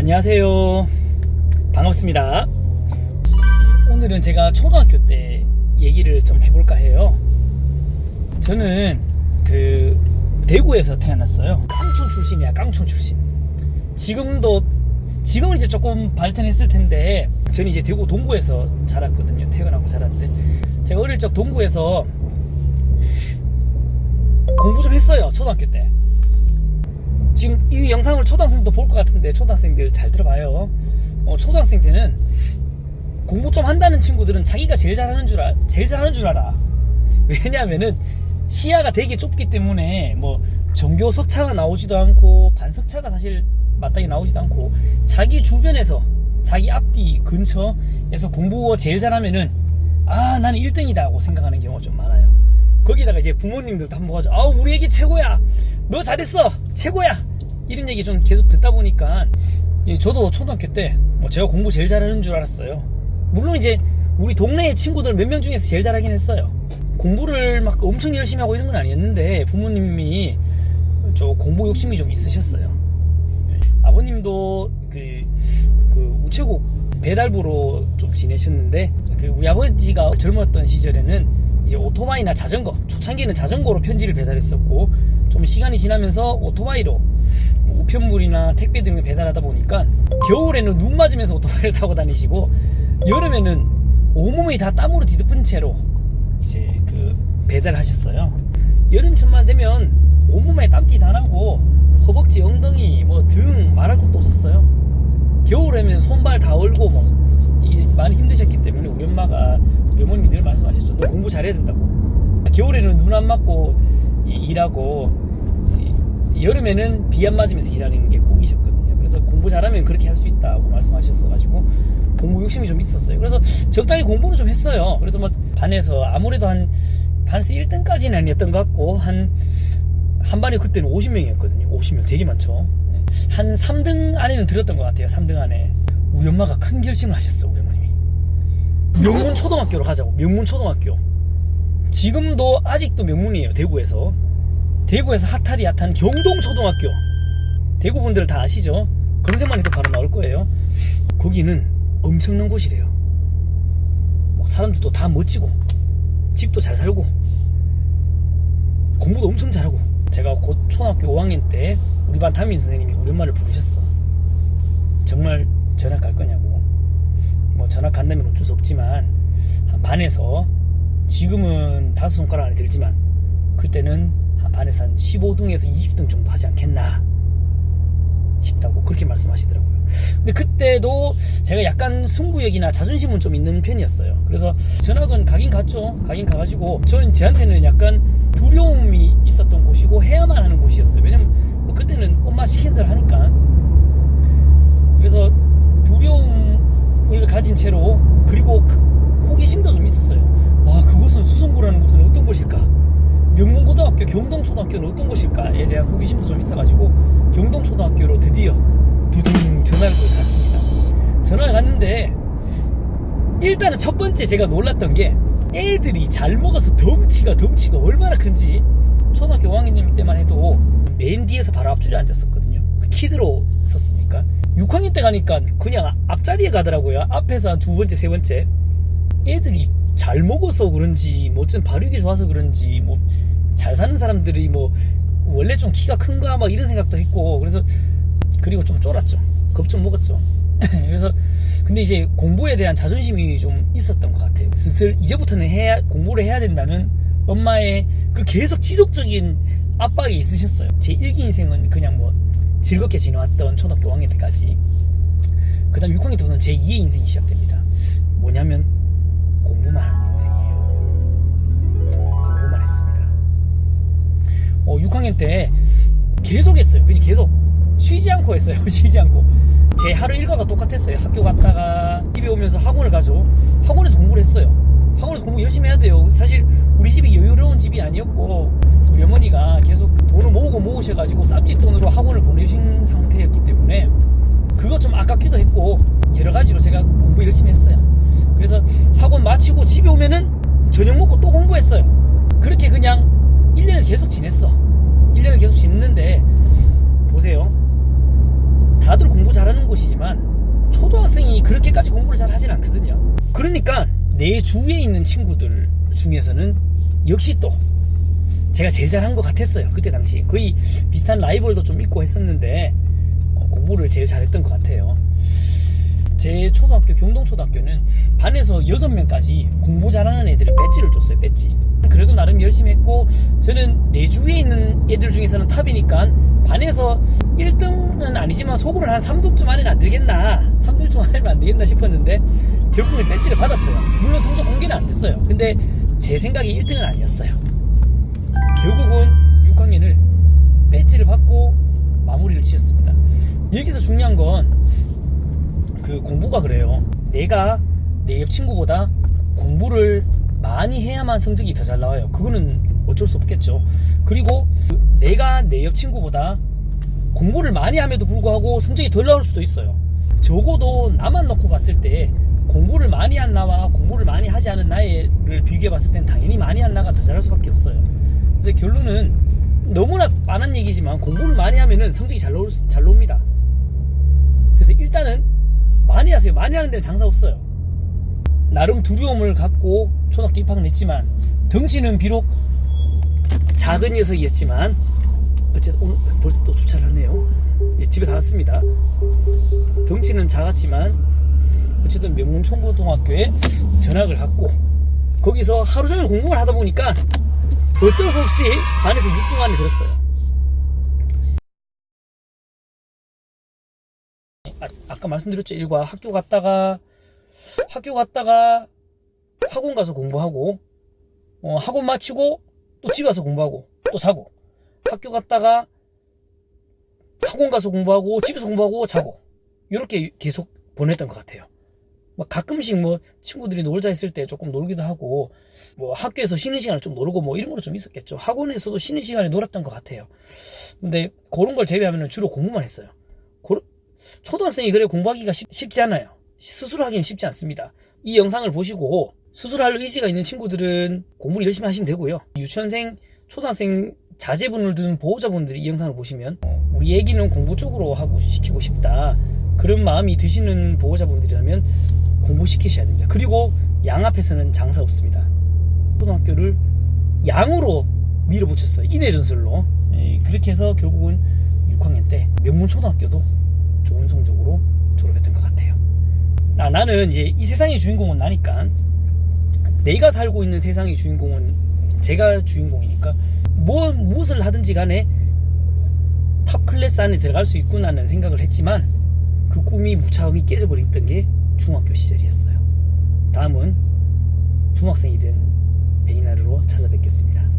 안녕하세요. 반갑습니다. 오늘은 제가 초등학교 때 얘기를 좀 해볼까 해요. 저는 대구에서 태어났어요. 깡촌 출신이야, 깡촌 출신. 지금은 이제 조금 발전했을 텐데, 저는 이제 대구 동구에서 자랐거든요. 태어나고 자랐는데, 제가 어릴 적 동구에서 공부 좀 했어요, 초등학교 때. 지금 이 영상을 초등학생도 볼 것 같은데, 초등학생들 잘 들어봐요. 초등학생 때는 공부 좀 한다는 친구들은 자기가 제일 잘하는 줄 알아. 왜냐하면은 시야가 되게 좁기 때문에 뭐 전교 석차가 나오지도 않고 반석차가 사실 마땅히 나오지도 않고, 자기 주변에서, 자기 앞뒤 근처에서 공부 제일 잘하면은 나는 1등이다 하고 생각하는 경우가 좀 많아요. 거기다가 이제 부모님들도 한번 가죠. 우리 애기 최고야, 너 잘했어, 최고야, 이런 얘기 좀 계속 듣다 보니까 저도 초등학교 때 제가 공부 제일 잘하는 줄 알았어요. 물론 이제 우리 동네의 친구들 몇 명 중에서 제일 잘하긴 했어요. 공부를 막 엄청 열심히 하고 이런 건 아니었는데, 부모님이 저 공부 욕심이 좀 있으셨어요. 아버님도 우체국 배달부로 좀 지내셨는데, 우리 아버지가 젊었던 시절에는 이제 오토바이나 자전거, 초창기는 자전거로 편지를 배달했었고, 좀 시간이 지나면서 오토바이로 우편물이나 택배 등을 배달하다 보니까 겨울에는 눈 맞으면서 오토바이를 타고 다니시고, 여름에는 온몸이 다 땀으로 뒤덮은 채로 이제 배달을 하셨어요. 여름철만 되면 온몸에 땀띠 다 나고 허벅지, 엉덩이, 등 말할 것도 없었어요. 겨울에면 손발 다 얼고 많이 힘드셨기 때문에 우리 어머님이 늘 말씀하셨죠. 너 공부 잘해야 된다고. 겨울에는 눈 안 맞고 일하고, 여름에는 비 안 맞으면서 일하는 게 꿈이셨거든요. 그래서 공부 잘하면 그렇게 할 수 있다고 말씀하셨어가지고 공부 욕심이 좀 있었어요. 그래서 적당히 공부는 좀 했어요. 그래서 반에서 아무래도 반에서 1등까지는 아니었던 것 같고, 한 반에 그때는 50명이었거든요. 50명 되게 많죠. 한 3등 안에는 들었던 것 같아요. 3등 안에. 우리 엄마가 큰 결심을 하셨어. 우리 어머님이 명문초등학교로 가자고. 명문초등학교. 지금도 아직도 명문이에요. 대구에서 핫한 경동초등학교. 대구분들 다 아시죠? 검색만 해도 바로 나올 거예요. 거기는 엄청난 곳이래요. 사람들도 다 멋지고, 집도 잘 살고, 공부도 엄청 잘하고. 제가 곧 초등학교 5학년 때 우리 반 담임 선생님이 우리 엄마를 부르셨어. 정말 전학 갈 거냐고. 전학 간다면 어쩔 수 없지만 한 반에서, 지금은 5손가락 안에 들지만 그때는 한 반에서 한 15등에서 20등 정도 하지 않겠나 싶다고 그렇게 말씀하시더라고요. 근데 그때도 제가 약간 승부욕이나 자존심은 좀 있는 편이었어요. 그래서 전학은 가긴 갔죠. 가긴 가가지고, 저한테는 약간 두려움이 있었던 곳이고 해야만 하는 곳이었어요. 왜냐면 그때는 엄마 시킨 대로 하니까. 그래서 두려움을 가진 채로, 그리고 호기심도 좀 있었어요. 그곳은 수성구라는 곳은 어떤 곳일까? 명문고등학교 경동초등학교는 어떤 곳일까에 대한 호기심도 좀 있어가지고 경동초등학교로 드디어 전화를 갔습니다. 전화를 갔는데, 일단은 첫 번째 제가 놀랐던 게, 애들이 잘 먹어서 덩치가 얼마나 큰지. 초등학교 5학년 때만 해도 맨 뒤에서 바로 앞줄에 앉았었거든요. 키드로 섰으니까. 6학년 때 가니까 그냥 앞자리에 가더라고요. 앞에서 한 두 번째, 세 번째. 애들이 잘 먹어서 그런지, 좀 발육이 좋아서 그런지, 잘 사는 사람들이 원래 좀 키가 큰가 이런 생각도 했고, 그리고 좀 쫄았죠. 겁 좀 먹었죠. 그래서 근데 이제 공부에 대한 자존심이 좀 있었던 것 같아요. 슬슬 이제부터는 공부를 해야 된다는 엄마의 계속 지속적인 압박이 있으셨어요. 제 1기 인생은 그냥 즐겁게 지나왔던 초등학교 5학년 때까지. 그 다음 6학년 때부터는 제 2의 인생이 시작됩니다. 뭐냐면 공부만 하는 인생이에요. 공부만 했습니다. 6학년 때 계속 했어요. 그냥 계속 쉬지 않고 했어요. 쉬지 않고. 제 하루 일과가 똑같았어요. 학교 갔다가 집에 오면서 학원을 가죠. 학원에서 공부를 했어요. 학원에서 공부 열심히 해야 돼요. 사실 우리 집이 여유로운 집이 아니었고, 우리 어머니가 계속 돈을 모으셔가지고 쌈짓돈으로 학원을 보내신 상태였기 때문에 그거 좀 아깝기도 했고, 여러 가지로 제가 공부 열심히 했어요. 그래서 학원 마치고 집에 오면은 저녁 먹고 또 공부했어요. 그렇게 그냥 1년을 계속 지냈어. 1년을 계속 지냈는데, 보세요. 다들 공부 잘하는 곳이지만 초등학생이 그렇게까지 공부를 잘 하진 않거든요. 그러니까 내 주위에 있는 친구들 중에서는 역시 또 제가 제일 잘한 것 같았어요. 그때 당시 거의 비슷한 라이벌도 좀 있고 했었는데 공부를 제일 잘했던 것 같아요. 제 초등학교, 경동초등학교는 반에서 6명까지 공부 잘하는 애들을 배지를 줬어요. 배지. 그래도 나름 열심히 했고, 저는 내 주위에 있는 애들 중에서는 탑이니까 반에서 1등은 아니지만 속으로는 한 3등쯤 안에는 안 들겠나, 3등쯤 안에는 안 되겠나 싶었는데 결국은 배지를 받았어요. 물론 성적 공개는 안 됐어요. 근데 제 생각에 1등은 아니었어요. 결국은 6학년을 배지를 받고 마무리를 지었습니다. 여기서 중요한 건 그 공부가 그래요. 내가 내 옆 친구보다 공부를 많이 해야만 성적이 더 잘 나와요. 그거는 어쩔 수 없겠죠. 그리고 내가 내 옆 친구보다 공부를 많이 함에도 불구하고 성적이 덜 나올 수도 있어요. 적어도 나만 놓고 봤을 때 공부를 많이 한 나와 공부를 많이 하지 않은 나를 비교해 봤을 땐 당연히 많이 한 나가 더 잘할 수밖에 없어요. 그래서 결론은 너무나 뻔한 얘기지만 공부를 많이 하면은 성적이 잘 나옵니다. 그래서 일단은 많이 하세요. 많이 하는 데는 장사 없어요. 나름 두려움을 갖고 초등학교 입학은 했지만 덩치는 비록 작은 녀석이었지만 어쨌든 오늘 벌써 또 주차를 하네요. 예, 집에 다 왔습니다. 덩치는 작았지만 어쨌든 명문총고등학교에 전학을 갔고 거기서 하루 종일 공부를 하다 보니까 어쩔 수 없이 반에서 6등 안에 들었어요. 아까 말씀드렸죠. 일과 학교 갔다가 학원 가서 공부하고 학원 마치고 또 집에 와서 공부하고 또 자고 학교 갔다가 학원 가서 공부하고 집에서 공부하고 자고 이렇게 계속 보냈던 것 같아요. 가끔씩 친구들이 놀자 했을 때 조금 놀기도 하고 학교에서 쉬는 시간에 좀 놀고 이런 거 좀 있었겠죠. 학원에서도 쉬는 시간에 놀았던 것 같아요. 근데 그런 걸 제외하면 주로 공부만 했어요. 초등학생이 그래 공부하기가 쉽지 않아요. 스스로 하기는 쉽지 않습니다. 이 영상을 보시고 스스로 할 의지가 있는 친구들은 공부를 열심히 하시면 되고요. 유치원생, 초등학생 자제분을 둔 보호자분들이 이 영상을 보시면 우리 애기는 공부 쪽으로 하고 시키고 싶다, 그런 마음이 드시는 보호자분들이라면 공부시키셔야 됩니다. 그리고 양 앞에서는 장사 없습니다. 초등학교를 양으로 밀어붙였어요. 인해전술로. 그렇게 해서 결국은 6학년 때 명문초등학교도 좋은 성적으로 졸업했던 것 같아요. 나는 이제 이 세상의 주인공은 나니까, 내가 살고 있는 세상의 주인공은 제가 주인공이니까 무엇을 하든지 간에 탑 클래스 안에 들어갈 수 있구나는 생각을 했지만 그 꿈이 무차음이 깨져버렸던 게 중학교 시절이었어요. 다음은 중학생이 된 베니나르로 찾아뵙겠습니다.